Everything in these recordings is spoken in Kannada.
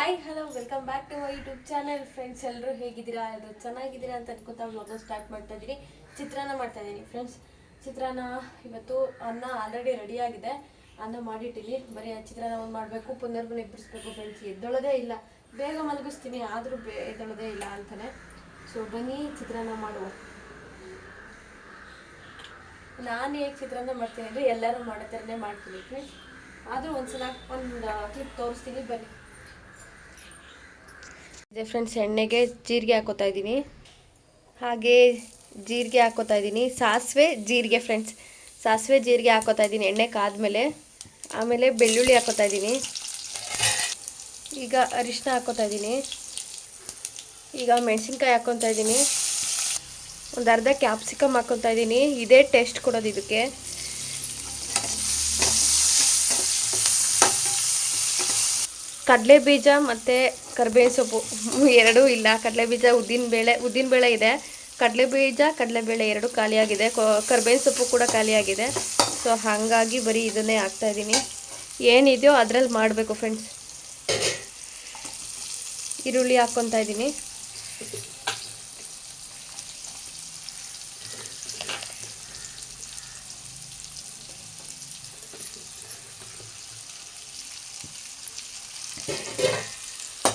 Hi hello welcome back to my YouTube channel friends. ಎಲ್ಲರೂ ಹೇಗಿದ್ದೀರಾ? ಎಲ್ಲರೂ ಚೆನ್ನಾಗಿದ್ದೀರಾ ಅಂತ ಅನ್ಕೋತಾ ವ್ಲಾಗ್ನ ಸ್ಟಾರ್ಟ್ ಮಾಡ್ತಾ ಇದ್ದೀನಿ. ಚಿತ್ರಾನ್ನ ಮಾಡ್ತಾ ಇದ್ದೀನಿ ಫ್ರೆಂಡ್ಸ್. ಚಿತ್ರಾನ್ನ ಇವತ್ತು ಅನ್ನ ಆಲ್ರೆಡಿ ರೆಡಿ ಆಗಿದೆ, ಅನ್ನ ಮಾಡಿಟ್ಟಿನಿ. ಬರೀ ಚಿತ್ರಾನ್ನ ಒಂದು ಮಾಡಬೇಕು, ಪುನರ್ಗೂ ಎಬ್ಬರಿಸ್ಬೇಕು ಫ್ರೆಂಡ್ಸ್. ಎದ್ದೊಳೋದೇ ಇಲ್ಲ, ಬೇಗ ಮಲಗಿಸ್ತೀನಿ ಆದರೂ ಎದ್ದೊಳೋದೇ ಇಲ್ಲ ಅಂತಾನೆ. ಸೊ ಬನ್ನಿ ಚಿತ್ರಾನ್ನ ಮಾಡುವ. ನಾನು ಹೇಗೆ ಚಿತ್ರಾನ್ನ ಮಾಡ್ತೀನಿ ಅಂದರೆ ಎಲ್ಲರೂ ಮಾಡೋ ಥರನೇ ಮಾಡ್ತೀನಿ ಫ್ರೆಂಡ್ಸ್. ಆದರೂ ಒಂದ್ಸಲ ಒಂದು ಕ್ಲಿಪ್ ತೋರಿಸ್ತೀನಿ ಬನ್ನಿ. ಇದೆ ಫ್ರೆಂಡ್ಸ್, ಎಣ್ಣೆಗೆ ಜೀರಿಗೆ ಹಾಕೋತಾ ಇದ್ದೀನಿ, ಹಾಗೆ ಜೀರಿಗೆ ಹಾಕೋತಾ ಇದ್ದೀನಿ, ಸಾಸಿವೆ ಜೀರಿಗೆ ಫ್ರೆಂಡ್ಸ್. ಸಾಸಿವೆ ಜೀರಿಗೆ ಹಾಕೋತಾ ಇದ್ದೀನಿ ಎಣ್ಣೆ ಕಾದ್ಮೇಲೆ. ಆಮೇಲೆ ಬೆಳ್ಳುಳ್ಳಿ ಹಾಕೋತಾ ಇದ್ದೀನಿ. ಈಗ ಅರಿಶಿನ ಹಾಕೋತಾ ಇದ್ದೀನಿ. ಈಗ ಮೆಣಸಿನ್ಕಾಯಿ ಹಾಕ್ಕೊತಾ ಇದ್ದೀನಿ. ಒಂದು ಅರ್ಧ ಕ್ಯಾಪ್ಸಿಕಮ್ ಹಾಕ್ಕೊತಾ ಇದ್ದೀನಿ. ಇದೇ ಟೇಸ್ಟ್ ಕೊಡೋದು ಇದಕ್ಕೆ. ಕಡಲೆ ಬೀಜ ಮತ್ತು ಕರಿಬೇವಿನ ಸೊಪ್ಪು ಎರಡೂ ಇಲ್ಲ. ಕಡಲೆ ಬೀಜ ಉದ್ದಿನಬೇಳೆ ಇದೆ, ಕಡಲೆಬೇಳೆ ಎರಡೂ ಖಾಲಿಯಾಗಿದೆ. ಕರಿಬೇವಿನ ಸೊಪ್ಪು ಕೂಡ ಖಾಲಿಯಾಗಿದೆ. ಸೊ ಹಾಗಾಗಿ ಬರೀ ಇದನ್ನೇ ಹಾಕ್ತಾಯಿದ್ದೀನಿ. ಏನಿದೆಯೋ ಅದರಲ್ಲಿ ಮಾಡಬೇಕು ಫ್ರೆಂಡ್ಸ್. ಈರುಳ್ಳಿ ಹಾಕ್ಕೊತಾ ಇದ್ದೀನಿ.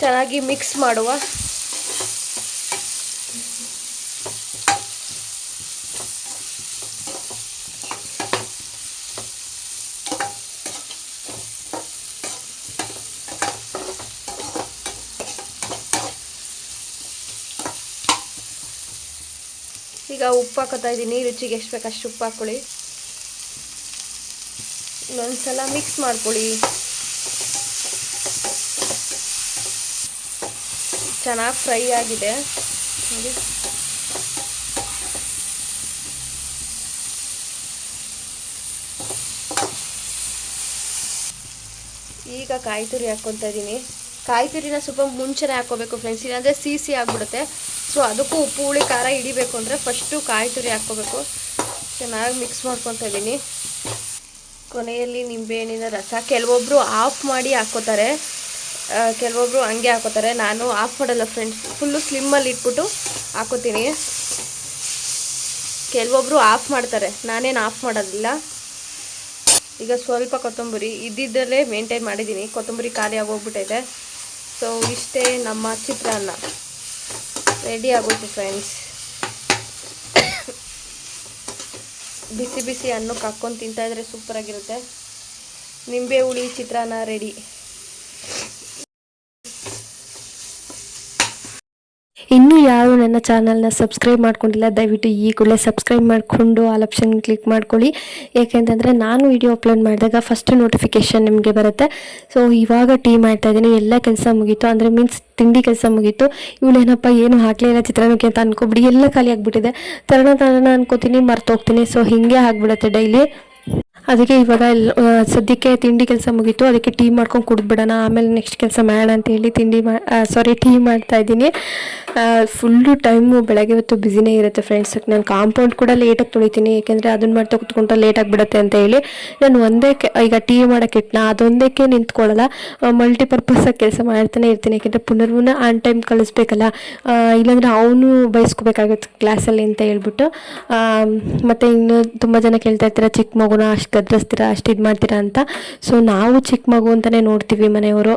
ಚೆನ್ನಾಗಿ ಮಿಕ್ಸ್ ಮಾಡುವ. ಈಗ ಉಪ್ಪು ಹಾಕೋತಾ ಇದ್ದೀನಿ. ರುಚಿಗೆ ಎಷ್ಟು ಬೇಕು ಅಷ್ಟು ಉಪ್ಪು ಹಾಕ್ಕೊಳ್ಳಿ. ಇನ್ನೊಂದ್ಸಲ ಮಿಕ್ಸ್ ಮಾಡ್ಕೊಳ್ಳಿ. ಚೆನ್ನಾಗಿ ಫ್ರೈ ಆಗಿದೆ ನೋಡಿ. ಈಗ ಕಾಯಿ ತುರಿ ಹಾಕ್ಕೊತಾ ಇದ್ದೀನಿ. ಕಾಯಿ ತುರಿನ ಸ್ವಲ್ಪ ಮುಂಚೆನೇ ಹಾಕ್ಕೋಬೇಕು ಫ್ರೆಂಡ್ಸ್, ಇಲ್ಲಾಂದರೆ ಸಿಹಿ ಆಗಿಬಿಡುತ್ತೆ. ಸೊ ಅದಕ್ಕೂ ಉಪ್ಪು ಹುಳಿ ಖಾರ ಹಿಡಿಬೇಕು ಅಂದರೆ ಫಸ್ಟು ಕಾಯಿ ತುರಿ ಹಾಕ್ಕೋಬೇಕು. ಚೆನ್ನಾಗಿ ಮಿಕ್ಸ್ ಮಾಡ್ಕೊತಾ ಇದ್ದೀನಿ. ಕೊನೆಯಲ್ಲಿ ನಿಂಬೆಹಣ್ಣಿನ ರಸ ಕೆಲವೊಬ್ಬರು ಆಫ್ ಮಾಡಿ ಹಾಕ್ಕೋತಾರೆ, ಕೆಲವೊಬ್ಬರು ಹಂಗೆ ಹಾಕೋತಾರೆ. ನಾನು ಆಫ್ ಮಾಡಲ್ಲ ಫ್ರೆಂಡ್ಸ್, ಫುಲ್ಲು ಸ್ಲಿಮ್ಮಲ್ಲಿ ಇಟ್ಬಿಟ್ಟು ಹಾಕೋತೀನಿ. ಕೆಲವೊಬ್ಬರು ಆಫ್ ಮಾಡ್ತಾರೆ, ನಾನೇನು ಆಫ್ ಮಾಡೋದಿಲ್ಲ. ಈಗ ಸ್ವಲ್ಪ ಕೊತ್ತಂಬರಿ ಇದ್ದಿದ್ದಲ್ಲೇ ಮೇಂಟೈನ್ ಮಾಡಿದ್ದೀನಿ, ಕೊತ್ತಂಬರಿ ಖಾಲಿ ಆಗೋಗ್ಬಿಟ್ಟೈತೆ. ಸೊ ಇಷ್ಟೇ ನಮ್ಮ ಚಿತ್ರಾನ್ನ ರೆಡಿ ಆಗೋಯ್ತು ಫ್ರೆಂಡ್ಸ್. ಬಿಸಿ ಬಿಸಿ ಅನ್ನಕ್ಕೆ ಹಾಕ್ಕೊಂಡು ತಿಂತಾಯಿದ್ರೆ ಸೂಪರಾಗಿರುತ್ತೆ. ನಿಂಬೆ ಹುಳಿ ಚಿತ್ರಾನ್ನ ರೆಡಿ. ಇನ್ನೂ ಯಾರು ನನ್ನ ಚಾನಲ್ನ ಸಬ್ಸ್ಕ್ರೈಬ್ ಮಾಡ್ಕೊಂಡಿಲ್ಲ, ದಯವಿಟ್ಟು ಈ ಕೂಡಲೇ ಸಬ್ಸ್ಕ್ರೈಬ್ ಮಾಡಿಕೊಂಡು ಆಲ್ ಆಪ್ಷನ್ ಕ್ಲಿಕ್ ಮಾಡ್ಕೊಳ್ಳಿ. ಏಕೆಂತಂದರೆ ನಾನು ವಿಡಿಯೋ ಅಪ್ಲೋಡ್ ಮಾಡಿದಾಗ ಫಸ್ಟ್ ನೋಟಿಫಿಕೇಷನ್ ನಿಮಗೆ ಬರುತ್ತೆ. ಸೊ ಇವಾಗ ಟೀ ಮಾಡ್ತಾಯಿದ್ದೀನಿ. ಎಲ್ಲ ಕೆಲಸ ಮುಗೀತು, ಅಂದರೆ ಮೀನ್ಸ್ ತಿಂಡಿ ಕೆಲಸ ಮುಗೀತು. ಇವಳೇನಪ್ಪ ಏನು ಹಾಕಲಿಲ್ಲ ಚಿತ್ರಾನ್ನಕ್ಕೆ ಅಂತ ಅನ್ಕೊಬಿಡಿ, ಎಲ್ಲ ಖಾಲಿ ಆಗಿಬಿಟ್ಟಿದೆ. ತರೋಣ ಅನ್ಕೋತೀನಿ, ಮರ್ತೋಗ್ತೀನಿ. ಸೊ ಹೀಗೆ ಆಗಿಬಿಡುತ್ತೆ ಡೈಲಿ. ಅದಕ್ಕೆ ಇವಾಗ ಸದ್ಯಕ್ಕೆ ತಿಂಡಿ ಕೆಲಸ ಮುಗೀತು, ಅದಕ್ಕೆ ಟೀ ಮಾಡ್ಕೊಂಡು ಕುಡಿದ್ಬಿಡೋಣ, ಆಮೇಲೆ ನೆಕ್ಸ್ಟ್ ಕೆಲಸ ಮಾಡೋಣ ಅಂತೇಳಿ ಟೀ ಮಾಡ್ತಾಯಿದ್ದೀನಿ. ಫುಲ್ಲು ಟೈಮು ಬೆಳಗ್ಗೆ ಹೊತ್ತು ಬ್ಯುಸಿನೇ ಇರುತ್ತೆ ಫ್ರೆಂಡ್ಸ್. ನಾನು ಕಾಂಪೌಂಡ್ ಕೂಡ ಲೇಟಾಗಿ ತೊಳಿತೀನಿ, ಏಕೆಂದರೆ ಅದನ್ನು ಮಾಡ್ತಾ ಕುತ್ಕೊಂಡ್ರೆ ಲೇಟಾಗಿಬಿಡುತ್ತೆ ಅಂತ ಹೇಳಿ. ನಾನು ಈಗ ಟೀ ಮಾಡೋಕ್ಕೆ ಇಟ್ಟನ ಅದೊಂದಕ್ಕೆ ನಿಂತ್ಕೊಳ್ಳಲ್ಲ, ಮಲ್ಟಿಪರ್ಪಸಾಗಿ ಕೆಲಸ ಮಾಡ್ತಾನೆ ಇರ್ತೀನಿ. ಯಾಕೆಂದರೆ ಪುನರ್ವನ್ನ ಆನ್ ಟೈಮ್ ಕಳಿಸ್ಬೇಕಲ್ಲ, ಇಲ್ಲಾಂದರೆ ಅವನು ಬಯಸ್ಕೋಬೇಕಾಗುತ್ತೆ ಕ್ಲಾಸಲ್ಲಿ ಅಂತ ಹೇಳ್ಬಿಟ್ಟು. ಮತ್ತು ಇನ್ನು ತುಂಬ ಜನ ಕೇಳ್ತಾ ಇರ್ತಾರೆ, ಚಿಕ್ಕ ಮಗುನ ಅಷ್ಟು ಗದ್ರಿಸ್ತೀರಾ, ಅಷ್ಟು ಇದು ಮಾಡ್ತೀರಾ ಅಂತ. ಸೊ ನಾವು ಚಿಕ್ಕ ಮಗು ಅಂತಲೇ ನೋಡ್ತೀವಿ ಮನೆಯವರು,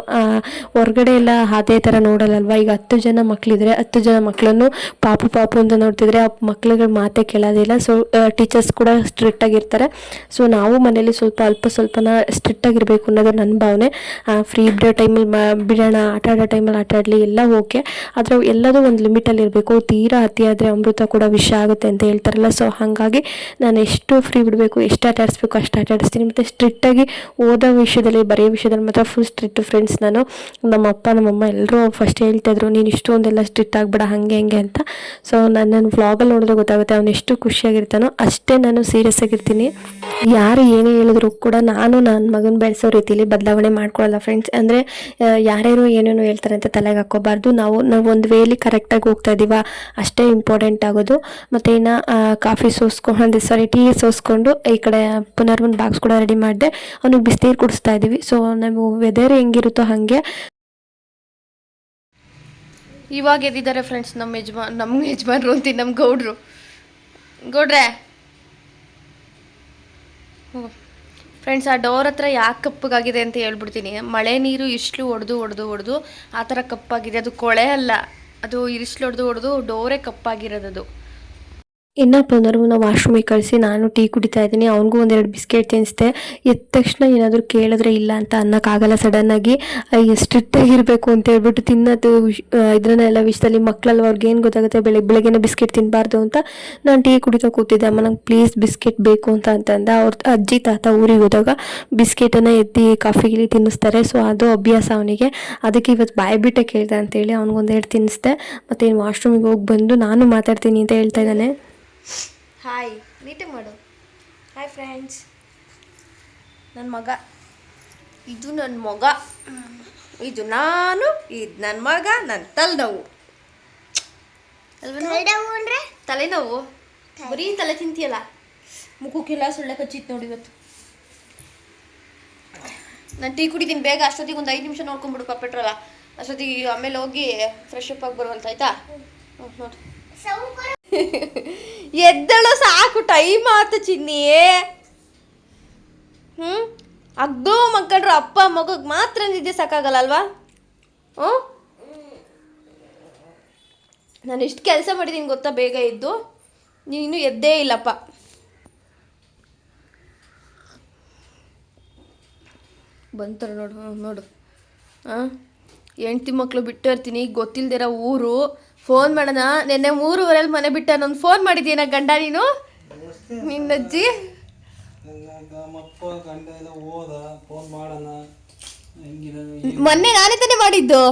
ಹೊರಗಡೆ ಎಲ್ಲ ಅದೇ ಥರ ನೋಡಲ್ಲಲ್ವ. ಈಗ 10 ಜನ ಮಕ್ಕಳಿದ್ರೆ 10 ಜನ ಮಕ್ಕಳನ್ನು ಪಾಪು ಅಂತ ನೋಡ್ತಿದ್ರೆ ಆ ಮಕ್ಳುಗಳ ಮಾತೇ ಕೇಳೋದಿಲ್ಲ. ಸೊ ಟೀಚರ್ಸ್ ಕೂಡ ಸ್ಟ್ರಿಕ್ಟಾಗಿರ್ತಾರೆ. ಸೊ ನಾವು ಮನೇಲಿ ಸ್ವಲ್ಪನ ಸ್ಟ್ರಿಕ್ಟಾಗಿರಬೇಕು ಅನ್ನೋದು ನನ್ನ ಭಾವನೆ. ಫ್ರೀ ಬಿಡೋ ಟೈಮಲ್ಲಿ ಬಿಡೋಣ, ಆಟ ಆಡೋ ಟೈಮಲ್ಲಿ ಆಟ ಆಡಲಿ, ಎಲ್ಲ ಓಕೆ. ಆದರೆ ಎಲ್ಲದೂ ಒಂದು ಲಿಮಿಟಲ್ಲಿ ಇರಬೇಕು. ತೀರಾ ಅತಿ ಆದರೆ ಅಮೃತ ಕೂಡ ವಿಷ ಆಗುತ್ತೆ ಅಂತ ಹೇಳ್ತಾರಲ್ಲ. ಸೊ ಹಾಗಾಗಿ ನಾನು ಎಷ್ಟು ಫ್ರೀ ಬಿಡಬೇಕು, ಎಷ್ಟು ಆಟ ಆಡಿಸ್ಬೇಕು ಅಷ್ಟು ಆಟ ಆಡಿಸ್ತೀನಿ. ಮತ್ತು ಸ್ಟ್ರಿಕ್ಟಾಗಿ ಓದೋ ವಿಷಯದಲ್ಲಿ, ಬರೆಯೋ ವಿಷಯದಲ್ಲಿ ಮಾತ್ರ ಫುಲ್ ಸ್ಟ್ರಿಕ್ಟ್ ಫ್ರೆಂಡ್ಸ್. ನಾನು ನಮ್ಮ ಅಪ್ಪ ನಮ್ಮಮ್ಮ ಎಲ್ಲರೂ ಫಸ್ಟ್ ಹೇಳ್ತಾಯಿದ್ರು, ನೀನು ಇಷ್ಟೊಂದೆಲ್ಲ ಸ್ಟ್ರಿಕ್ಟ್ ಆಗಿಬಿಡ ಹಂಗೆ ಅಂತ. ಸೊ ನನ್ನ ವ್ಲಾಗಲ್ಲಿ ನೋಡಿದ್ರೆ ಗೊತ್ತಾಗುತ್ತೆ ಅವನು ಎಷ್ಟು ಖುಷಿಯಾಗಿರ್ತಾನೋ ಅಷ್ಟೇ ನಾನು ಸೀರಿಯಸ್ ಆಗಿರ್ತೀನಿ. ಯಾರು ಏನೇ ಹೇಳಿದ್ರು ಕೂಡ ನಾನು ನನ್ನ ಮಗನ ಬೆಳೆಸೋ ರೀತಿಯಲ್ಲಿ ಬದಲಾವಣೆ ಮಾಡ್ಕೊಳ್ಳಲ್ಲ ಫ್ರೆಂಡ್ಸ್. ಅಂದರೆ ಯಾರ್ಯಾರು ಏನೇನು ಹೇಳ್ತಾರೆ ಅಂತ ತಲೆಗೆ ಹಾಕ್ಕೋಬಾರ್ದು. ನಾವು ಒಂದು ವೇಲಿ ಕರೆಕ್ಟಾಗಿ ಹೋಗ್ತಾ ಇದ್ದೀವ ಅಷ್ಟೇ ಇಂಪಾರ್ಟೆಂಟ್ ಆಗೋದು. ಮತ್ತು ಇನ್ನು ಟೀ ಸೋಸ್ಕೊಂಡು ಈ ಕಡೆ ಪುನರ್ವನ್ ಬಾಕ್ಸ್ ಕೂಡ ರೆಡಿ ಮಾಡಿದೆ. ಅವನಿಗೆ ಬಿಸಿನೀರು ಕುಡಿಸ್ತಾ ಇದ್ದೀವಿ. ಸೊ ನಾವು ವೆದರ್ ಹೆಂಗಿರುತ್ತೋ ಹಾಗೆ ಇವಾಗ ಎದ್ದಿದ್ದಾರೆ ಫ್ರೆಂಡ್ಸ್ ನಮ್ಮ ಯಜಮಾನ್ರು ಅಂತೀನಿ, ನಮ್ಮ ಗೌಡ್ರು. ಗೌಡ್ರೆ ಫ್ರೆಂಡ್ಸ್, ಆ ಡೋರ್ ಹತ್ರ ಯಾಕೆ ಕಪ್ಪಗಾಗಿದೆ ಅಂತ ಹೇಳ್ಬಿಡ್ತೀನಿ. ಮಳೆ ನೀರು ಇಸ್ಲು ಹೊಡೆದು ಆ ಥರ ಕಪ್ಪಾಗಿದೆ. ಅದು ಕೊಳೆ ಅಲ್ಲ, ಅದು ಇರಿಸ್ಲು ಹೊಡೆದು ಡೋರೇ ಕಪ್ಪಾಗಿರೋದು. ಇನ್ನಪ್ಪ ಅಂದರು ನಾವು ವಾಶ್ರೂಮಿಗೆ ಕಳಿಸಿ ನಾನು ಟೀ ಕುಡಿತಾ ಇದ್ದೀನಿ. ಅವನಿಗೂ ಒಂದೆರಡು ಬಿಸ್ಕೆಟ್ ತಿನ್ನಿಸ್ದೆ. ಎದ್ದ ತಕ್ಷಣ ಏನಾದರೂ ಕೇಳಿದ್ರೆ ಇಲ್ಲ ಅಂತ ಅನ್ನೋಕ್ಕಾಗಲ್ಲ. ಸಡನ್ನಾಗಿ ಸ್ಟ್ರಿಕ್ಟಾಗಿರಬೇಕು ಅಂತ ಹೇಳ್ಬಿಟ್ಟು ತಿನ್ನೋದು ಇದನ್ನೆಲ್ಲ ವಿಷಯದಲ್ಲಿ ಮಕ್ಕಳಲ್ಲಿ ಅವ್ರಿಗೆ ಏನು ಗೊತ್ತಾಗುತ್ತೆ, ಬೆಳಗ್ಗೆನೇ ಬಿಸ್ಕೆಟ್ ತಿನ್ನಬಾರ್ದು ಅಂತ ನಾನು ಟೀ ಕುಡಿತಾ ಕೂತಿದ್ದೆ. ಅಮ್ಮ ನಂಗೆ ಪ್ಲೀಸ್ ಬಿಸ್ಕೆಟ್ ಬೇಕು ಅಂತಂದ. ಅವ್ರ ಅಜ್ಜಿ ತಾತ ಊರಿಗೆ ಹೋದಾಗ ಬಿಸ್ಕೆಟನ್ನು ಎದ್ದು ಕಾಫಿಗೆ ತಿನ್ನಿಸ್ತಾರೆ. ಸೊ ಅದು ಅಭ್ಯಾಸ ಅವನಿಗೆ. ಅದಕ್ಕೆ ಇವತ್ತು ಬಾಯ್ಬಿಟ್ಟೆ ಕೇಳ್ದೆ ಅಂತೇಳಿ ಅವ್ನಿಗೊಂದೆರಡು ತಿನ್ನಿಸ್ದೆ. ಮತ್ತು ಇನ್ನು ವಾಶ್ರೂಮಿಗೆ ಹೋಗಿ ಬಂದು ನಾನು ಮಾತಾಡ್ತೀನಿ ಅಂತ ಹೇಳ್ತಾ ಇದ್ದಾನೆ. ಹಾಯ್, ನೀಟಾಗಿ ಮಾಡು. ಹಾಯ್ ಫ್ರೆಂಡ್ಸ್, ನನ್ನ ಮಗ, ಇದು ನನ್ನ ಮಗ, ಇದು ನಾನು, ಇದು ನನ್ನ ಮಗ, ನನ್ನ ತಲೆನೋವು ಅಲ್ವ? ತಲೆನೋವು ಬರೀ ತಲೆ ತಿಂತೀಯಲ್ಲ, ಮುಖಕ್ಕೆಲ್ಲ ಸೊಳ್ಳೆ ಕಚ್ಚಿತ್ತು ನೋಡಿ ಇವತ್ತು. ನಾನು ಟೀ ಕುಡಿತೀನಿ ಬೇಗ. ಅಷ್ಟೊತ್ತಿಗೆ ಒಂದು 5 ನಿಮಿಷ ನೋಡ್ಕೊಂಬಿಡು ಪೆಟ್ರೋಲ. ಅಷ್ಟೊತ್ತಿಗೆ ಆಮೇಲೆ ಹೋಗಿ ಫ್ರೆಶ್ ಅಪ್ ಆಗಿ ಬರುವಂತ ಆಯ್ತಾ? ನೋಡಿ ಎದ್ದಳು ಸಾಕು, ಟೈಮ್ ಆಯ್ತು ಚಿನ್ನಿಯೇ. ಅಗ್ಗೋ ಮಕ್ಕಳ್ರು ಅಪ್ಪ ಮಗಗೆ ಮಾತ್ರ ನಿದ್ದೆ ಸಾಕಾಗಲ್ಲ ಅಲ್ವಾ? ನಾನು ಇಷ್ಟು ಕೆಲಸ ಮಾಡಿದ್ದೀನಿ ಗೊತ್ತಾ, ಬೇಗ ಎದ್ದು. ನೀನು ಎದ್ದೇ ಇಲ್ಲಪ್ಪ. ಬಂತಾರೆ ನೋಡು. ಹೆಂಡ್ತಿ ಮಕ್ಕಳು ಬಿಟ್ಟು ಇರ್ತೀನಿ, ಗೊತ್ತಿಲ್ದಿರೋ ಊರು. ಫೋನ್ ಮಾಡೋಣ, ನೆನ್ನೆ 3:30 ಮನೆ ಬಿಟ್ಟ. ನಾನು ಫೋನ್ ಮಾಡಿದ್ದೀನ ಗಂಡ ನೀನು? ನಿನ್ನಜ್ಜಿ ಮೊನ್ನೆ ನಾನೇ ತಾನೇ ಮಾಡಿದ್ದು.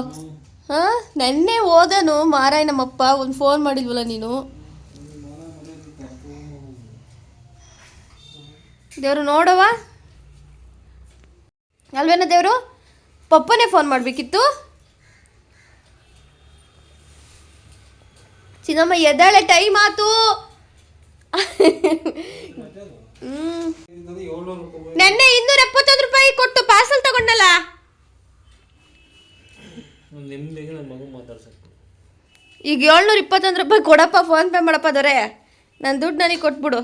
ನೆನ್ನೆ ಓದನು ಮಾರಾಯ ನಮ್ಮಪ್ಪ, ಒಂದು ಫೋನ್ ಮಾಡಿದ್ವಲ್ಲ ನೀನು. ದೇವ್ರು ನೋಡವ ಅಲ್ವೇನ ದೇವ್ರು? ಪಪ್ಪನೇ ಫೋನ್ ಮಾಡಬೇಕಿತ್ತು. ಚಿನ್ನಮ್ಮ ಎದ್ದಾಳೆ, ಟೈಮ್ ಆತು. ನೆನ್ನೆ 271 ರೂಪಾಯಿ ಕೊಟ್ಟು ಪಾರ್ಸಲ್ ತಗೊಂಡಲ್ಲ. ಈಗ 721 ರೂಪಾಯಿ ಕೊಡಪ್ಪ, ಫೋನ್ ಪೇ ಮಾಡಪ್ಪ ದೊರೆ. ನನ್ನ ದುಡ್ಡು ನನಗೆ ಕೊಟ್ಬಿಡು.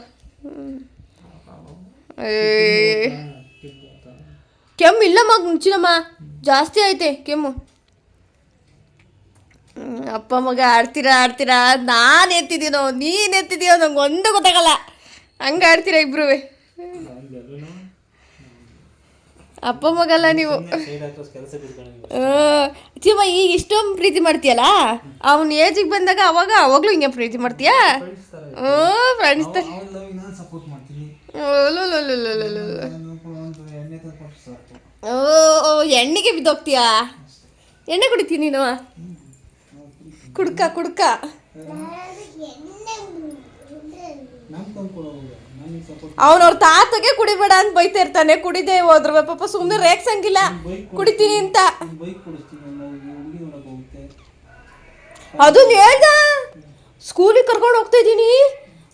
ಕೆಮ್ಮು ಇಲ್ಲ ಚಿನ್ನಮ್ಮ, ಜಾಸ್ತಿ ಐತೆ ಕೆಮ್ಮು. ಅಪ್ಪ ಮಗ ಆಡ್ತೀರಾ. ನಾನು ಎತ್ತಿದ್ದೀನೋ ನೀನು ಎತ್ತಿದೀಯೋ ನಂಗೆ ಒಂದು ಗೊತ್ತಾಗಲ್ಲ. ಹಂಗೆ ಆಡ್ತೀರಾ ಇಬ್ರು. ಅಪ್ಪ ಮಗಲ್ಲ ನೀವು. ಚಿಮ್ಮ ಈಗ ಇಷ್ಟೊಂದು ಪ್ರೀತಿ ಮಾಡ್ತೀಯಲ್ಲ, ಅವನ ಏಜಿಗೆ ಬಂದಾಗ ಅವಾಗಲೂ ಹಿಂಗೆ ಪ್ರೀತಿ ಮಾಡ್ತೀಯಾ? ಫ್ರೆಂಡ್ಸ್ ಎಣ್ಣೆಗೆ ಬಿದ್ದೋಗ್ತೀಯಾ? ಎಣ್ಣೆ ಕುಡಿತೀನಿ ನೀನು? ಕುಡ್ಕ ಅವನವ್ರ ತಾತಗೆ ಕುಡಿಬೇಡ ಅಂತ ಬೈತಾ ಇರ್ತಾನೆ. ಕುಡಿದೇ ಹೋದ್ರ ಪಾಪ ಸುಮ್ಮನೆ ರೇಗ್ಸಂಗಿಲ್ಲ ಕುಡಿತೀನಿ ಅಂತ. ಅದನ್ನ ಹೇಳ್ದ, ಸ್ಕೂಲಿಗೆ ಕರ್ಕೊಂಡು ಹೋಗ್ತಾ ಇದ್ದೀನಿ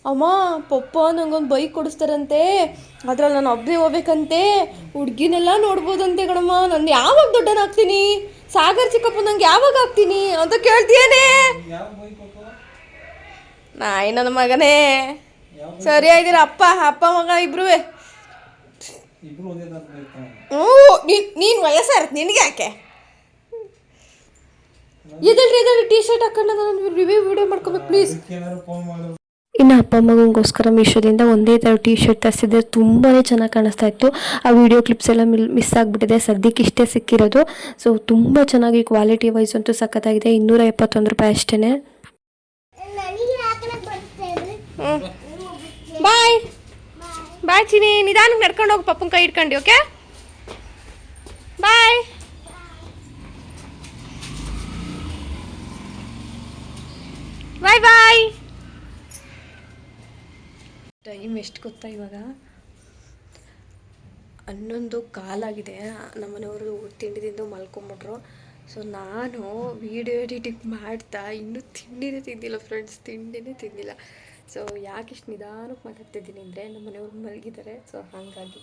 ಅಮ್ಮ, ಪಪ್ಪ ನಂಗೊಂದು ಬೈಕ್ ಕೊಡಿಸ್ತಾರಂತೆ, ಅದ್ರಲ್ಲಿ ನಾನು ಒಬ್ಬನೇ ಹೋಗ್ಬೇಕಂತೆ, ಹುಡ್ಗಿನೆಲ್ಲ ನೋಡ್ಬೋದಂತೆ ಕಣಮ್ಮ. ನಾನು ಯಾವಾಗ ದೊಡ್ಡನಾಗ್ತೀನಿ? ಸಾಗರ್ ಚಿಕ್ಕಪ್ಪ ನಂಗೆ ಯಾವಾಗ ಆಗ್ತೀನಿ ಅಂತ ಕೇಳ್ತೀಯೇನೆ? ನಾಯಿ ನನ್ನ ಮಗನೇ. ಸರಿ ಆಯ್ದಿರ ಅಪ್ಪ ಮಗ ಇಬ್ರು. ನೀನು ವಯಸ್ಸಾರತ್ ನಿನಗೆ ಯಾಕೆ? ಇದಲ್ರಿ ಟೀ ಶರ್ಟ್ ಹಾಕೊಂಡು ನಾನು ರಿವ್ಯೂ ವಿಡಿಯೋ ಮಾಡ್ಕೋಬೇಕು ಪ್ಲೀಸ್. ಇನ್ನು ಅಪ್ಪ ಮಗನಿಗೋಸ್ಕರ ಮೀಶೋದಿಂದ ಒಂದೇ ಥರ ಟೀ ಶರ್ಟ್ ತರಿಸಿದ್ರೆ ತುಂಬಾ ಚೆನ್ನಾಗಿ ಕಾಣಿಸ್ತಾ ಇತ್ತು. ಆ ವಿಡಿಯೋ ಕ್ಲಿಪ್ಸ್ ಎಲ್ಲ ಮಿಸ್ ಆಗಿಬಿಟ್ಟಿದೆ. ಸದ್ಯಕ್ಕೆ ಇಷ್ಟೇ ಸಿಕ್ಕಿರೋದು. ಸೊ ತುಂಬ ಚೆನ್ನಾಗಿ ಕ್ವಾಲಿಟಿ ವೈಸ್ ಅಂತೂ ಸಖತ್ತಾಗಿದೆ. 271 ರೂಪಾಯಿ ಅಷ್ಟೇ. ಬಾಯ್ ಚಿನಿ, ನಿಧಾನಕ್ಕೆ ನಡ್ಕೊಂಡು ಹೋಗಿ ಪಪ್ಪನ ಕೈ ಇಟ್ಕೊಂಡು. Okay bye. ಬಾಯ್. ಟೈಮ್ ಎಷ್ಟು ಗೊತ್ತಾ ಇವಾಗ? 11:15 ನಮ್ಮನೆಯವರು ತಿಂಡಿ ತಿಂದು ಮಲ್ಕೊಂಬಿಟ್ರು. ಸೊ ನಾನು ವಿಡಿಯೋ ಎಡಿಟಿಂಗ್ ಮಾಡ್ತಾ ಇನ್ನೂ ತಿಂಡಿನೇ ತಿಂದಿಲ್ಲ ಫ್ರೆಂಡ್ಸ್, ತಿಂಡಿನೇ ತಿಂದಿಲ್ಲ. ಸೊ ಯಾಕೆ ಇಷ್ಟು ನಿಧಾನಕ್ಕೆ ಮಾತಾಡ್ತಿದ್ದೀನಿ ಅಂದರೆ ನಮ್ಮನೆಯವ್ರು ಮಲಗಿದ್ದಾರೆ. ಸೊ ಹಾಗಾಗಿ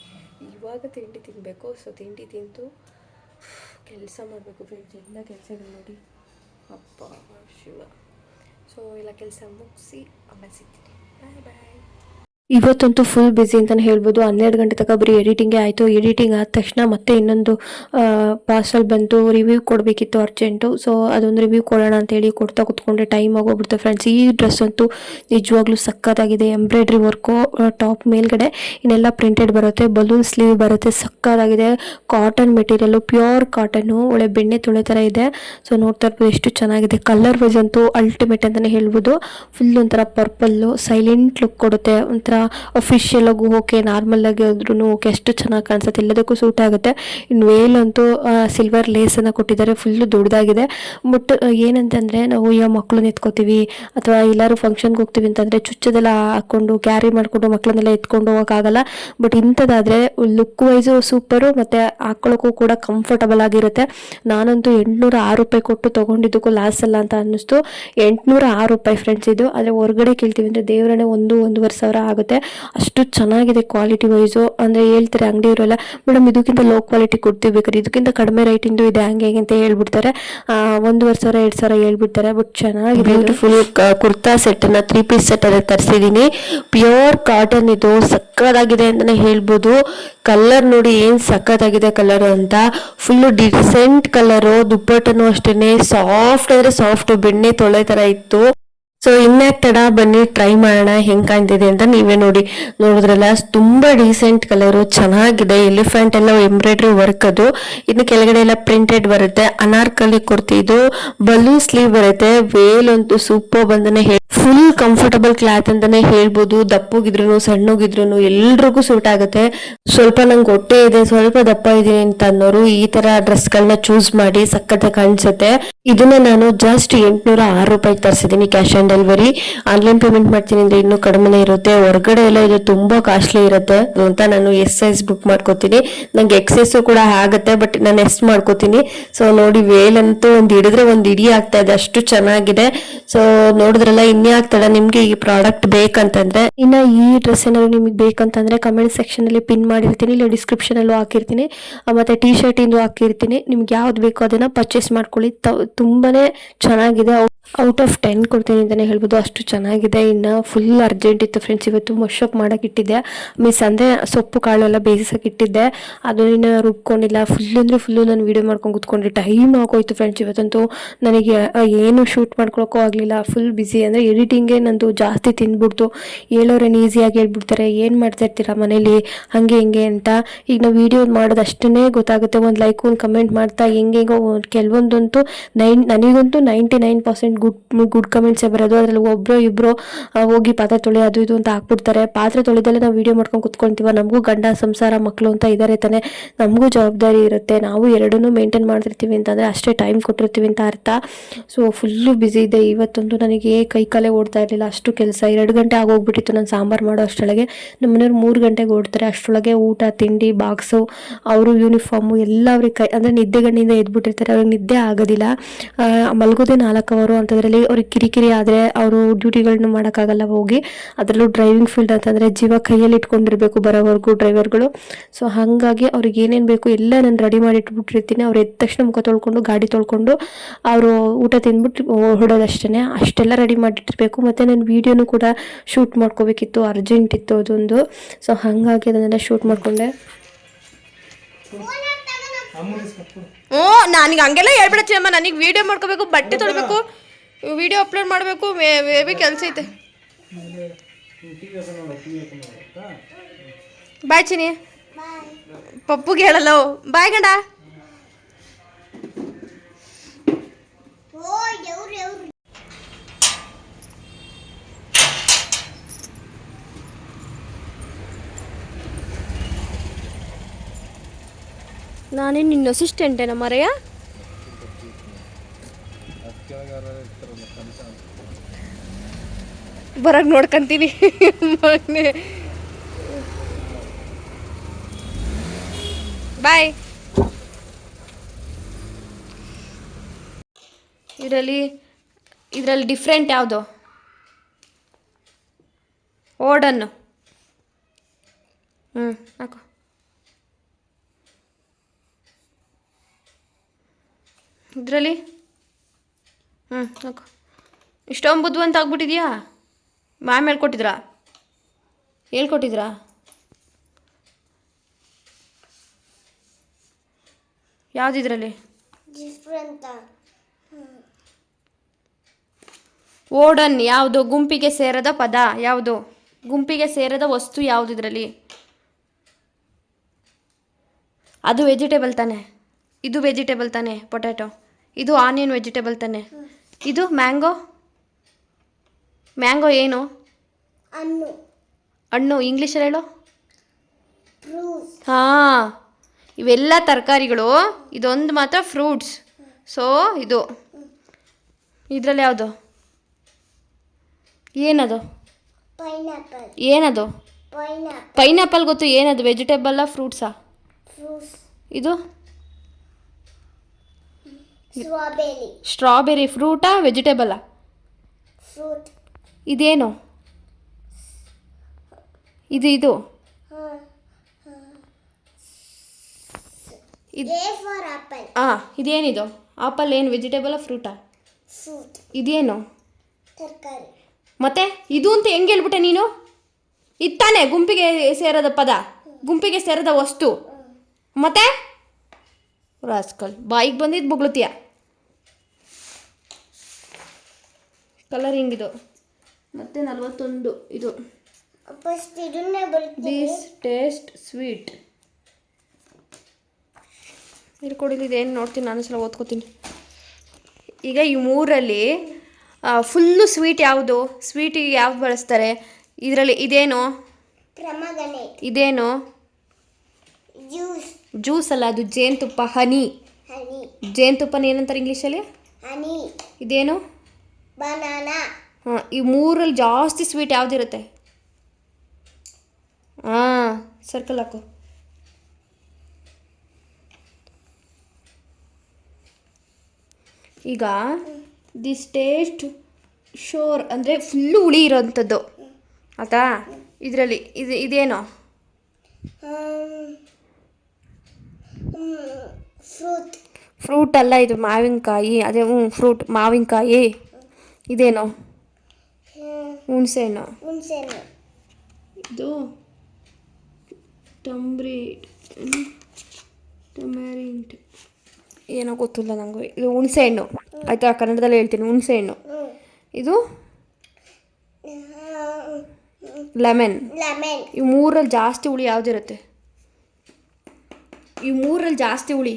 ಇವಾಗ ತಿಂಡಿ ತಿನ್ನಬೇಕು. ಸೊ ತಿಂಡಿ ತಿಂದು ಕೆಲಸ ಮಾಡಬೇಕು ಫ್ರೆಂಡ್ಸ್. ಎಲ್ಲ ಕೆಲಸಗಳು ನೋಡಿ ಅಪ್ಪ ಶಿವ. ಸೊ ಎಲ್ಲ ಕೆಲಸ ಮುಗಿಸಿ ಆಮೇಲೆ ಸಿಗ್ತೀನಿ. ಬಾಯ್ ಬಾಯ್. ಇವತ್ತಂತೂ ಫುಲ್ ಬ್ಯುಸಿ ಅಂತಲೇ ಹೇಳ್ಬೋದು. 12 ಗಂಟೆ ತನಕ ಬರೀ ಎಡಿಟಿಂಗೇ ಆಯಿತು. ಎಡಿಟಿಂಗ್ ಆದ ತಕ್ಷಣ ಮತ್ತೆ ಇನ್ನೊಂದು ಪಾರ್ಸಲ್ ಬಂತು, ರಿವ್ಯೂ ಕೊಡಬೇಕಿತ್ತು ಅರ್ಜೆಂಟು. ಸೊ ಅದೊಂದು ರಿವ್ಯೂ ಕೊಡೋಣ ಅಂತೇಳಿ ಕೊಡ್ತಾ ಕೂತ್ಕೊಂಡ್ರೆ ಟೈಮ್ ಆಗೋಗ್ಬಿಡ್ತು ಫ್ರೆಂಡ್ಸ್. ಈ ಡ್ರೆಸ್ ಅಂತೂ ನಿಜವಾಗ್ಲೂ ಸಕ್ಕತ್ತಾಗಿದೆ. ಎಂಬ್ರಾಯ್ಡ್ರಿ ವರ್ಕು ಟಾಪ್ ಮೇಲ್ಗಡೆ ಇನ್ನೆಲ್ಲ ಪ್ರಿಂಟೆಡ್ ಬರುತ್ತೆ, ಬಲೂನ್ ಸ್ಲೀವ್ ಬರುತ್ತೆ, ಸಕ್ಕತ್ತಾಗಿದೆ. ಕಾಟನ್ ಮೆಟೀರಿಯಲ್ಲು, ಪ್ಯೂರ್ ಕಾಟನ್ನು, ಒಳ್ಳೆ ಬೆಣ್ಣೆ ತುಳೆ ಥರ ಇದೆ. ಸೊ ನೋಡ್ತಾ ಇರ್ಬೋದು ಎಷ್ಟು ಚೆನ್ನಾಗಿದೆ. ಕಲರ್ ವೈಸ್ ಅಂತೂ ಅಲ್ಟಿಮೇಟ್ ಅಂತಲೇ ಹೇಳ್ಬೋದು. ಫುಲ್ ಒಂಥರ ಪರ್ಪಲ್ಲು ಸೈಲೆಂಟ್ ಲುಕ್ ಕೊಡುತ್ತೆ. ಒಂಥರ ಅಫಿಷಿಯಲ್ ಆಗು ಓಕೆ, ನಾರ್ಮಲ್ ಆಗಿ ಆದ್ರೂ ಓಕೆ, ಅಷ್ಟು ಚೆನ್ನಾಗಿ ಕಾಣಿಸುತ್ತೆ, ಎಲ್ಲದಕ್ಕೂ ಸೂಟ್ ಆಗುತ್ತೆ. ಇನ್ನು ವೇಲ್ ಅಂತೂ ಸಿಲ್ವರ್ ಲೇಸನ್ನು ಕೊಟ್ಟಿದ್ದಾರೆ, ಫುಲ್ಲು ದೊಡ್ಡದಾಗಿದೆ. ಬಟ್ ಏನಂತಂದರೆ ನಾವು ಈಗ ಮಕ್ಕಳನ್ನ ಎತ್ಕೋತೀವಿ ಅಥವಾ ಎಲ್ಲರೂ ಫಂಕ್ಷನ್ಗೆ ಹೋಗ್ತೀವಿ ಅಂತಂದರೆ ಚುಚ್ಚದೆಲ್ಲ ಹಾಕ್ಕೊಂಡು ಕ್ಯಾರಿ ಮಾಡಿಕೊಂಡು ಮಕ್ಕಳನ್ನೆಲ್ಲ ಎತ್ಕೊಂಡು ಹೋಗೋಕ್ಕಾಗಲ್ಲ. ಬಟ್ ಇಂಥದ್ದಾದರೆ ಲುಕ್ ವೈಸು ಸೂಪರು ಮತ್ತು ಹಾಕ್ಕೊಳ್ಳೋಕ್ಕೂ ಕೂಡ ಕಂಫರ್ಟಬಲ್ ಆಗಿರುತ್ತೆ. ನಾನಂತೂ 806 ರೂಪಾಯಿ ಕೊಟ್ಟು ತೊಗೊಂಡಿದ್ದಕ್ಕೂ ಲಾಸ್ ಅಲ್ಲ ಅಂತ ಅನ್ನಿಸ್ತು. 806 ರೂಪಾಯಿ ಫ್ರೆಂಡ್ಸ್ ಇದು. ಆದರೆ ಹೊರಗಡೆ ಕೇಳ್ತೀವಿ ಅಂದರೆ ದೇವರೇ 1-1.5 ಸಾವಿರ ಆಗುತ್ತೆ. ಅಷ್ಟು ಚೆನ್ನಾಗಿದೆ ಕ್ವಾಲಿಟಿ ವೈಸು. ಅಂದರೆ ಹೇಳ್ತಾರೆ ಅಂಗಡಿಯವರೆಲ್ಲ, ಮೇಡಮ್ ಇದಕ್ಕಿಂತ ಲೋ ಕ್ವಾಲಿಟಿ ಕೊಡ್ತೀವಿ, ಬೇಕಾದ್ರೆ ಇದಕ್ಕಿಂತ ಕಡಿಮೆ ರೇಟಿಂದು ಇದೆ ಹಂಗೆ ಅಂತ ಹೇಳ್ಬಿಡ್ತಾರೆ. 1.5 ಸಾವಿರ 2 ಸಾವಿರ ಹೇಳ್ಬಿಡ್ತಾರೆ. ಬಟ್ ಚೆನ್ನಾಗಿದೆ. ಬ್ಯೂಟಿಫುಲ್ ಕುರ್ತಾ ಸೆಟ್ಟನ್ನು 3 ಪೀಸ್ ಸೆಟ್ ಅನ್ನು ತರಿಸಿದ್ದೀನಿ. ಪ್ಯೂರ್ ಕಾಟನ್ ಇದು, ಸಕ್ಕತ್ತಾಗಿದೆ ಅಂತಲೇ ಹೇಳ್ಬೋದು. ಕಲರ್ ನೋಡಿ ಏನು ಸಕ್ಕತ್ತಾಗಿದೆ ಕಲರು ಅಂತ. Full decent colour. ದುಪ್ಪಟ್ಟನು ಅಷ್ಟೇ ಸಾಫ್ಟ್ ಅಂದರೆ ಸಾಫ್ಟ್, ಬೆಣ್ಣೆ ತೊಳೆ ಥರ ಇತ್ತು. ಸೊ ಇನ್ಯಾಕ್ ತಡ, ಬನ್ನಿ ಟ್ರೈ ಮಾಡೋಣ ಹೆಂಗೆ ಕಾಣ್ತಿದೆ ಅಂತ. ನೀವೇ ನೋಡಿದ್ರಲ್ಲ, ತುಂಬಾ ಡೀಸೆಂಟ್ ಕಲರು, ಚೆನ್ನಾಗಿದೆ. ಎಲಿಫೆಂಟ್ ಎಲ್ಲ ಎಂಬ್ರಾಯ್ಡ್ರಿ ವರ್ಕ್ ಅದು. ಇನ್ನು ಕೆಳಗಡೆ ಎಲ್ಲ ಪ್ರಿಂಟೆಡ್ ಬರುತ್ತೆ. ಅನಾರ್ಕಲಿ ಕುರ್ತಿ ಇದು, ಬಲೂನ್ ಸ್ಲೀವ್ ಬರುತ್ತೆ. ವೇಲ್ ಅಂತೂ ಸೂಪರ್ ಬಂದನೆ ಫುಲ್ ಕಂಫರ್ಟಬಲ್ ಕ್ಲಾತ್ ಅಂತಾನೆ ಹೇಳ್ಬೋದು. ದಪ್ಪಗಿದ್ರು ಸಣ್ಣಗಿದ್ರು ಎಲ್ರಿಗೂ ಸೂಟ್ ಆಗುತ್ತೆ. ಸ್ವಲ್ಪ ನಂಗೆ ಹೊಟ್ಟೆ ಇದೆ, ಸ್ವಲ್ಪ ದಪ್ಪ ಇದೀನಿ ಅಂತ ಅನ್ನೋರು ಈ ತರ ಡ್ರೆಸ್ ಗಳನ್ನ ಚೂಸ್ ಮಾಡಿ, ಸಕ್ಕತ್ತ ಕಾಣಿಸುತ್ತೆ. ಇದನ್ನ ನಾನು ಜಸ್ಟ್ 806 ರೂಪಾಯಿಗೆ ತರಿಸಿದ್ದೀನಿ, cash on delivery. Online payment ಮಾಡ್ತೀನಿ ಅಂದ್ರೆ ಇನ್ನೂ ಕಡಿಮೆ ಇರುತ್ತೆ. ಹೊರಗಡೆ ಎಲ್ಲ ಇದು ತುಂಬಾ ಕಾಸ್ಟ್ಲಿ ಇರುತ್ತೆ ಅಂತ ನಾನು ಎಸ್ ಸೈಜ್ ಬುಕ್ ಮಾಡ್ಕೋತೀನಿ. ನಂಗೆ ಎಕ್ಸೆಸ್ ಕೂಡ ಆಗುತ್ತೆ, ಬಟ್ ನಾನು ಎಸ್ ಮಾಡ್ಕೋತೀನಿ. ಸೊ ನೋಡಿ, ವೇಲ್ ಅಂತೂ ಒಂದ್ ಹಿಡಿದ್ರೆ ಒಂದ್ ಇಡೀ ಆಗ್ತಾ ಇದೆ, ಅಷ್ಟು ಚೆನ್ನಾಗಿದೆ. ಸೊ ನೋಡಿದ್ರಲ್ಲ, ಇನ್ಯಾಗ್ತಡ ನಿಮ್ಗೆ ಈ ಪ್ರಾಡಕ್ಟ್ ಬೇಕಂತಂದ್ರೆ, ಇನ್ನ ಈ ಡ್ರೆಸ್ ಏನಾದ್ರು ನಿಮಗೆ ಬೇಕಂತಂದ್ರೆ ಕಮೆಂಟ್ ಸೆಕ್ಷನ್ ಅಲ್ಲಿ ಪಿನ್ ಮಾಡಿರ್ತೀನಿ, ಇಲ್ಲ ಡಿಸ್ಕ್ರಿಪ್ಷನ್ ಅಲ್ಲೂ ಹಾಕಿರ್ತೀನಿ, ಮತ್ತೆ ಟಿ ಶರ್ಟ್ ಇಂದು ಹಾಕಿರ್ತೀನಿ. ನಿಮ್ಗೆ ಯಾವ್ದು ಬೇಕೋ ಅದನ್ನ ಪರ್ಚೇಸ್ ಮಾಡ್ಕೊಳ್ಳಿ. ತುಂಬಾನೇ ಚೆನ್ನಾಗಿದೆ. ಔಟ್ ಆಫ್ 10 ಕೊಡ್ತೀನಿ ಅಂತಾನೆ ಹೇಳ್ಬೋದು, ಅಷ್ಟು ಚೆನ್ನಾಗಿದೆ. ಇನ್ನು ಫುಲ್ ಅರ್ಜೆಂಟ್ ಇತ್ತು ಫ್ರೆಂಡ್ಸ್, ಇವತ್ತು ಮಶಪ್ ಮಾಡಕ್ಕೆ ಇಟ್ಟಿದ್ದೆ. ಮೀನ್ಸ್ ಅಂದರೆ ಸೊಪ್ಪು ಕಾಳು ಎಲ್ಲ ಬೇಯಿಸಕ್ಕೆ ಇಟ್ಟಿದ್ದೆ, ಅದನ್ನ ರುಬ್ಕೊಂಡಿಲ್ಲ. ಫುಲ್ಲು ನಾನು ವೀಡಿಯೋ ಮಾಡ್ಕೊಂಡು ಕೂತ್ಕೊಂಡ್ರೆ ಟೈಮ್ ಆಗೋಯ್ತು ಫ್ರೆಂಡ್ಸ್. ಇವತ್ತಂತೂ ನನಗೆ ಏನು ಶೂಟ್ ಮಾಡ್ಕೊಳಕ್ಕೂ ಆಗಲಿಲ್ಲ, ಫುಲ್ ಬ್ಯುಸಿ. ಅಂದರೆ ಎಡಿಟಿಂಗೇ ನಂದು ಜಾಸ್ತಿ ತಿಂದ್ಬಿಡ್ತು. ಹೇಳೋರೇನು ಈಸಿಯಾಗಿ ಹೇಳ್ಬಿಡ್ತಾರೆ, ಏನು ಮಾಡ್ತಾ ಇರ್ತೀರಾ ಮನೇಲಿ ಹಾಗೆ ಹಿಂಗೆ ಅಂತ. ಈಗ ನಾವು ವೀಡಿಯೋ ಮಾಡೋದು ಅಷ್ಟೇ ಗೊತ್ತಾಗುತ್ತೆ. ಒಂದು ಲೈಕ್ ಒಂದು ಕಮೆಂಟ್ ಮಾಡ್ತಾ ಹೆಂಗೆಗೋ ಕೆಲವೊಂದಂತೂ ನನಗಂತೂ 99% ಗುಡ್ ಕಮೆಂಟ್ಸೇ ಬರೋದು. ಅದರಲ್ಲಿ ಒಬ್ಬರು ಇಬ್ಬರು ಹೋಗಿ ಪಾತ್ರೆ ತೊಳೆ ಅದು ಇದು ಅಂತ ಹಾಕ್ಬಿಡ್ತಾರೆ. ಪಾತ್ರೆ ತೊಳೆದಲ್ಲೇ ನಾವು ವೀಡಿಯೋ ಮಾಡ್ಕೊಂಡು ಕುತ್ಕೊಳ್ತೀವ. ನಮಗೂ ಗಂಡ ಸಂಸಾರ ಮಕ್ಕಳು ಅಂತ ಇದ್ದಾರೆ ತಾನೆ, ನಮಗೂ ಜವಾಬ್ದಾರಿ ಇರುತ್ತೆ. ನಾವು ಎರಡನ್ನೂ ಮೇಂಟೈನ್ ಮಾಡ್ತಿರ್ತೀವಿ ಅಂತಂದರೆ ಅಷ್ಟೇ ಟೈಮ್ ಕೊಟ್ಟಿರ್ತೀವಿ ಅಂತ ಅರ್ಥ. ಸೊ ಫುಲ್ಲು ಬ್ಯುಸಿ ಇದೆ ಇವತ್ತೊಂದು. ನನಗೆ ಕೈ ಕಾಲೇ ಓಡ್ತಾ ಇರಲಿಲ್ಲ, ಅಷ್ಟು ಕೆಲಸ. 2 ಗಂಟೆ ಆಗೋಗ್ಬಿಟ್ಟಿತ್ತು ನಾನು ಸಾಂಬಾರು ಮಾಡೋ ಅಷ್ಟರೊಳಗೆ. ನಮ್ಮ ಮನೆಯವ್ರು 3 ಗಂಟೆಗೆ ಓಡ್ತಾರೆ. ಅಷ್ಟರೊಳಗೆ ಊಟ ತಿಂಡಿ ಬಾಕ್ಸು, ಅವರು ಯೂನಿಫಾರ್ಮು ಎಲ್ಲ ಅವ್ರಿಗೆ ಅಂದರೆ ನಿದ್ದೆಗಣ್ಣಿಂದ ಎದ್ಬಿಟ್ಟಿರ್ತಾರೆ, ಅವ್ರಿಗೆ ನಿದ್ದೆ ಆಗೋದಿಲ್ಲ. ಮಲಗೋದೇ 4 ಅವರು ಅಂತದ್ರಲ್ಲಿ ಅವ್ರಿಗೆ ಕಿರಿಕಿರಿ ಆದರೆ ಅವರು ಡ್ಯೂಟಿಗಳನ್ನ ಮಾಡೋಕ್ಕಾಗಲ್ಲ ಹೋಗಿ. ಅದರಲ್ಲೂ ಡ್ರೈವಿಂಗ್ ಫೀಲ್ಡ್ ಅಂತಂದರೆ ಜೀವ ಕೈಯಲ್ಲಿ ಇಟ್ಕೊಂಡಿರಬೇಕು ಬರೋವರೆಗೂ ಡ್ರೈವರ್ಗಳು. ಸೊ ಹಾಗಾಗಿ ಅವ್ರಿಗೆ ಏನೇನು ಬೇಕು ಎಲ್ಲ ನಾನು ರೆಡಿ ಮಾಡಿ ಇಟ್ಬಿಟ್ಟಿರ್ತೀನಿ. ಅವ್ರು ಎದ್ದ ತಕ್ಷಣ ಮುಖ ತೊಳ್ಕೊಂಡು ಗಾಡಿ ತೊಳ್ಕೊಂಡು ಅವರು ಊಟ ತಿಂದ್ಬಿಟ್ಟು ಹೊಡೋದಷ್ಟೇ, ಅಷ್ಟೆಲ್ಲ ರೆಡಿ ಮಾಡಿಟ್ಟಿರಬೇಕು. ಮತ್ತು ನಾನು ವೀಡಿಯೋನು ಕೂಡ ಶೂಟ್ ಮಾಡ್ಕೋಬೇಕಿತ್ತು, ಅರ್ಜೆಂಟ್ ಇತ್ತು ಅದೊಂದು. ಸೊ ಹಾಗಾಗಿ ಅದನ್ನೆಲ್ಲ ಶೂಟ್ ಮಾಡಿಕೊಂಡೆ. ನನಗೆ ಹಂಗೆಲ್ಲ ಹೇಳ್ಬಿಡಚ್ಚಮ್ಮ, ನನಗೆ ವೀಡಿಯೋ ಮಾಡ್ಕೋಬೇಕು, ಬಟ್ಟೆ ತೊಳಿಬೇಕು, ವಿಡಿಯೋ ಅಪ್ಲೋಡ್ ಮಾಡಬೇಕು, ಬೇಬಿ ಕೆಲಸ ಐತೆ. ಬಾಯ್ ಚಿನಿ, ಪಪ್ಪುಗೆ ಹೇಳಲ್ಲ. ಬಾಯ್ ಗಂಡ. ನಾನೇ ನಿನ್ನ ಅಸಿಸ್ಟೆಂಟೇನ ಮರೆಯ? ಬರಾಗ ನೋಡ್ಕೊಂತೀನಿ. ಬಾಯ್. ಇದರಲ್ಲಿ ಡಿಫ್ರೆಂಟ್ ಯಾವುದು? ಓಡನ್ನು ಹಾಕು. ಇದರಲ್ಲಿ ಸಾಕು. ಇಷ್ಟೊಂದು ಬುದ್ಧಿವಂತ ಆಗ್ಬಿಟ್ಟಿದ್ಯಾ? ಮ್ಯಾಮ್ ಹೇಳ್ಕೊಟ್ಟಿದ್ರಾ? ಯಾವುದಿದ್ರಲ್ಲಿ? ಓಡನ್ ಯಾವುದು? ಗುಂಪಿಗೆ ಸೇರದ ಪದ ಯಾವುದು? ಗುಂಪಿಗೆ ಸೇರದ ವಸ್ತು ಯಾವುದಿದ್ರಲ್ಲಿ? ಅದು ವೆಜಿಟೇಬಲ್ ತಾನೆ, ಇದು ವೆಜಿಟೇಬಲ್ ತಾನೆ, ಪೊಟ್ಯಾಟೊ. ಇದು ಆನಿಯನ್ ವೆಜಿಟೇಬಲ್ ತಾನೆ. ಇದು ಮ್ಯಾಂಗೋ. ಮ್ಯಾಂಗೋ ಏನು? ಹಣ್ಣು. ಇಂಗ್ಲೀಷಲ್ಲಿ ಹೇಳು. ಹಾಂ, ಇವೆಲ್ಲ ತರಕಾರಿಗಳು, ಇದೊಂದು ಮಾತ್ರ ಫ್ರೂಟ್ಸ್. ಸೊ ಇದು ಇದರಲ್ಲಿ ಯಾವುದು? ಏನದು? ಏನದು? ಪೈನಾಪಲ್ ಗೊತ್ತು. ಏನದು? ವೆಜಿಟೇಬಲ್ಲ ಫ್ರೂಟ್ಸಾ? ಇದು ಸ್ಟ್ರಾಬೆರಿ. ಫ್ರೂಟಾ ವೆಜಿಟೇಬಲ್ಲಾ? ಇದೇನು? ಇದು ಹಾಂ, ಇದೇನಿದು? ಆಪಲ್ ಏನು? ವೆಜಿಟೇಬಲ್ಲ ಫ್ರೂಟಾ? ಇದೇನು? ಮತ್ತೆ ಇದು ಅಂತ ಹೆಂಗೆ ಹೇಳ್ಬಿಟ್ಟೆ ನೀನು? ಇದು ತಾನೇ ಗುಂಪಿಗೆ ಸೇರದ ಪದ, ಗುಂಪಿಗೆ ಸೇರದ ವಸ್ತು. ಮತ್ತೆ ರಾಸ್ಕಲ್, ಬಾಯಿಗೆ ಬಂದಿದ್ದು ಬೊಗಳುತ್ತೀಯ. ಕಲರಿಂಗ್ ಇದು. ಮತ್ತೆ 41 ಇದು. This taste sweet. ಇಲ್ಲಿ ಕೊಡಿಲಿದೆ ಏನು ನೋಡ್ತೀನಿ, ನಾನು ಸಲ ಓದ್ಕೋತೀನಿ. ಈಗ ಈ ಮೂರಲ್ಲಿ ಫುಲ್ಲು ಸ್ವೀಟ್ ಯಾವುದು? ಸ್ವೀಟಿಗೆ ಯಾವ್ದು ಬಳಸ್ತಾರೆ ಇದರಲ್ಲಿ? ಇದೇನು? ಇದೇನು? ಜ್ಯೂಸ್ ಅಲ್ಲ, ಅದು ಜೇನುತುಪ್ಪ. ಹನಿ. ಜೇನುತುಪ್ಪನ ಏನಂತಾರೆ ಇಂಗ್ಲೀಷಲ್ಲಿ? ಇದೇನು? ಹಾಂ, ಈ ಮೂರಲ್ಲಿ ಜಾಸ್ತಿ ಸ್ವೀಟ್ ಯಾವುದಿರುತ್ತೆ? ಹಾಂ, ಸರ್ಕಲ್ ಹಾಕು. ಈಗ ದಿಸ್ ಟೇಸ್ಟ್ ಶೋರ್ ಅಂದರೆ ಫುಲ್ಲು ಹುಳಿ ಇರೋವಂಥದ್ದು ಆಯ್ತಾ? ಇದರಲ್ಲಿ ಇದೇನು? ಫ್ರೂಟ್ ಅಲ್ಲ, ಇದು ಮಾವಿನಕಾಯಿ. ಅದೇ ಫ್ರೂಟ್ ಮಾವಿನಕಾಯಿ. ಇದೇನು? ಹುಣಸೆಹಣ್ಣು. ಇದು ಟೊಮ್ಯಾರಿಂಟ್ ಏನೋ ಗೊತ್ತಿಲ್ಲ ನನಗೆ. ಇದು ಹುಣಸೆಹಣ್ಣು ಆಯಿತಾ? ಕನ್ನಡದಲ್ಲಿ ಹೇಳ್ತೀನಿ, ಹುಣಸೆಹಣ್ಣು. ಇದು ಲೆಮನ್. ಈ ಮೂರಲ್ಲಿ ಜಾಸ್ತಿ ಹುಳಿ ಯಾವುದಿರುತ್ತೆ? ಈ ಮೂರಲ್ಲಿ ಜಾಸ್ತಿ ಹುಳಿ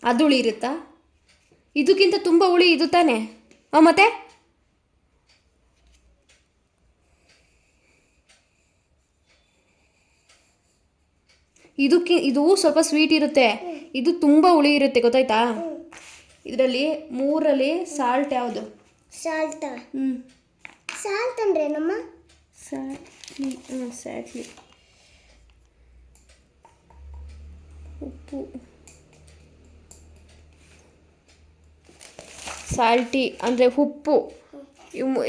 ಅದು ಹುಳಿ ಇರುತ್ತಾ? ಇದಕ್ಕಿಂತ ತುಂಬ ಹುಳಿ ಇದು ತಾನೇ? ಮತ್ತೆ ಇದು ಸ್ವಲ್ಪ ಸ್ವೀಟ್ ಇರುತ್ತೆ, ಇದು ತುಂಬ ಹುಳಿ ಇರುತ್ತೆ, ಗೊತ್ತಾಯ್ತಾ? ಇದರಲ್ಲಿ ಮೂರಲ್ಲಿ ಸಾಲ್ಟ್ ಯಾವುದು? ಸಾಲ್ಟ್ ಅಂದ್ರೆ ಏನಮ್ಮ? ಸ್ಯಾಟ್ಲಿ ಉಪ್ಪು. ಸಾಲ್ಟಿ ಅಂದರೆ ಉಪ್ಪು.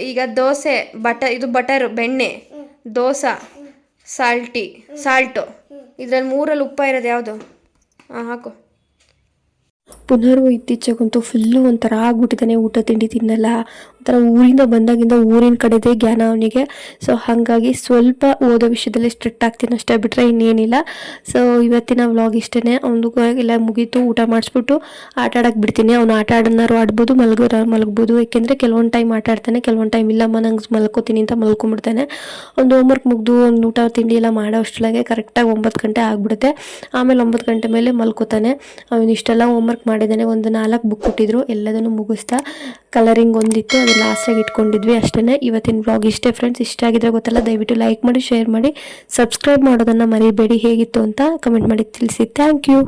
ಈಗ ದೋಸೆ ಇದು ಬಟರ್, ಬೆಣ್ಣೆ, ದೋಸೆ, ಸಾಲ್ಟು. ಇದರಲ್ಲಿ ಮೂರಲ್ಲಿ ಉಪ್ಪ ಇರೋದು ಯಾವುದು? ಹಾಂ, ಹಾಕು. ಪುನರು ಇತ್ತೀಚೆಗಂತೂ ಫುಲ್ಲು ಒಂಥರ ಆಗ್ಬಿಟ್ಟಿದ್ದಾನೆ. ಊಟ ತಿಂಡಿ ತಿನ್ನಲ್ಲ, ಒಂಥರ ಊರಿಂದ ಬಂದಾಗಿಂದ ಊರಿನ ಕಡೆದೇ ಜ್ಞಾನ ಅವನಿಗೆ. ಸೊ ಹಾಗಾಗಿ ಸ್ವಲ್ಪ ಓದೋ ವಿಷಯದಲ್ಲಿ ಸ್ಟ್ರಿಕ್ಟ್ ಆಗ್ತೀನಿ ಅಷ್ಟೇ, ಬಿಟ್ಟರೆ ಇನ್ನೇನಿಲ್ಲ. ಸೊ ಇವತ್ತಿನ ವ್ಲಾಗ್ ಇಷ್ಟೇ. ಅವನು ಎಲ್ಲ ಮುಗೀತು, ಊಟ ಮಾಡಿಸ್ಬಿಟ್ಟು ಆಟ ಆಡೋಕ್ಕೆ ಬಿಡ್ತೀನಿ. ಅವನು ಆಟ ಆಡೋನಾರು ಆಡ್ಬೋದು, ಮಲಗ್ಬೋದು. ಯಾಕೆಂದರೆ ಕೆಲವೊಂದು ಟೈಮ್ ಆಟ ಆಡ್ತಾನೆ, ಕೆಲವೊಂದು ಟೈಮ್ ಇಲ್ಲಮ್ಮ ನಂಗೆ ಮಲ್ಕೋತೀನಿ ಅಂತ ಮಲ್ಕೊಂಡ್ಬಿಡ್ತಾನೆ. ಒಂದು ಹೋಮ್ವರ್ಕ್ ಮುಗಿದು ಒಂದು ಊಟ ತಿಂಡಿ ಎಲ್ಲ ಮಾಡೋ ಅಷ್ಟೊಳಗೆ ಕರೆಕ್ಟಾಗಿ 9 ಗಂಟೆ ಆಗಿಬಿಡುತ್ತೆ. ಆಮೇಲೆ 9 ಗಂಟೆ ಮೇಲೆ ಮಲ್ಕೋತಾನೆ. ಅವನು ಇಷ್ಟೆಲ್ಲ ಹೋಮ್ವರ್ಕ್ ಮಾಡಿದ್ದಾನೆ. ಒಂದು 4 ಬುಕ್ ಕೊಟ್ಟಿದ್ರು, ಎಲ್ಲದನ್ನು ಮುಗಿಸ್ತಾ. ಕಲರಿಂಗ್ ಒಂದಿತ್ತು, ಅದು ಲಾಸ್ಟಾಗಿ ಇಟ್ಕೊಂಡಿದ್ವಿ ಅಷ್ಟೇ. ಇವತ್ತಿನ ವ್ಲಾಗ್ ಇಷ್ಟೇ ಫ್ರೆಂಡ್ಸ್. ಇಷ್ಟ ಆಗಿದ್ರೆ ಗೊತ್ತಲ್ಲ, ದಯವಿಟ್ಟು ಲೈಕ್ ಮಾಡಿ, ಶೇರ್ ಮಾಡಿ, ಸಬ್ಸ್ಕ್ರೈಬ್ ಮಾಡೋದನ್ನು ಮರಿಬೇಡಿ. ಹೇಗಿತ್ತು ಅಂತ ಕಮೆಂಟ್ ಮಾಡಿ ತಿಳಿಸಿ. Thank you.